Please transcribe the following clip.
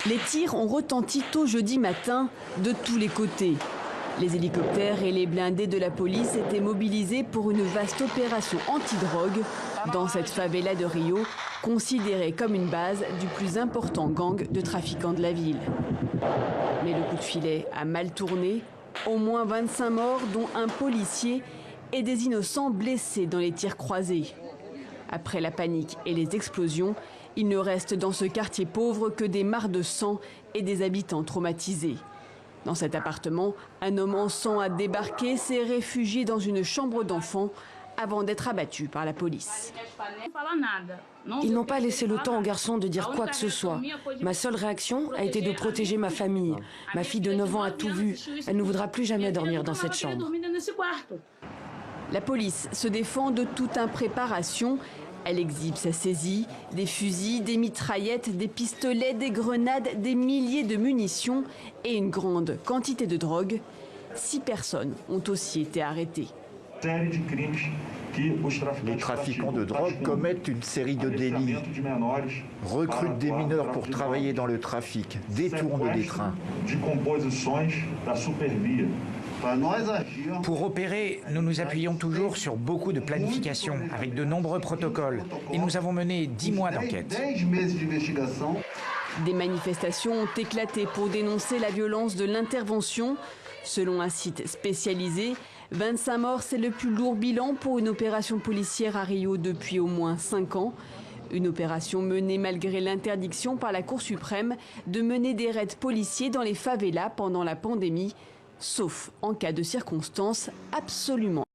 Les tirs ont retenti tôt jeudi matin de tous les côtés. Les hélicoptères et les blindés de la police étaient mobilisés pour une vaste opération anti-drogue dans cette favela de Rio, considérée comme une base du plus important gang de trafiquants de la ville. Mais le coup de filet a mal tourné. Au moins 25 morts, dont un policier, et des innocents blessés dans les tirs croisés. Après la panique et les explosions, il ne reste dans ce quartier pauvre que des mares de sang et des habitants traumatisés. Dans cet appartement, un homme en sang a débarqué, s'est réfugié dans une chambre d'enfant avant d'être abattu par la police. Ils n'ont pas laissé le temps aux garçons de dire quoi que ce soit. Ma seule réaction a été de protéger ma famille. Ma fille de 9 ans a tout vu. Elle ne voudra plus jamais dormir dans cette chambre. La police se défend de toute impréparation. Elle exhibe sa saisie, des fusils, des mitraillettes, des pistolets, des grenades, des milliers de munitions et une grande quantité de drogue. 6 personnes ont aussi été arrêtées. Les trafiquants de drogue commettent une série de délits, recrutent des mineurs pour travailler dans le trafic, détournent des trains. Pour opérer, nous nous appuyons toujours sur beaucoup de planification, avec de nombreux protocoles. Et nous avons mené 10 mois d'enquête. Des manifestations ont éclaté pour dénoncer la violence de l'intervention. Selon un site spécialisé, 25 morts, c'est le plus lourd bilan pour une opération policière à Rio depuis au moins 5 ans. Une opération menée malgré l'interdiction par la Cour suprême de mener des raids policiers dans les favelas pendant la pandémie, sauf en cas de circonstances absolument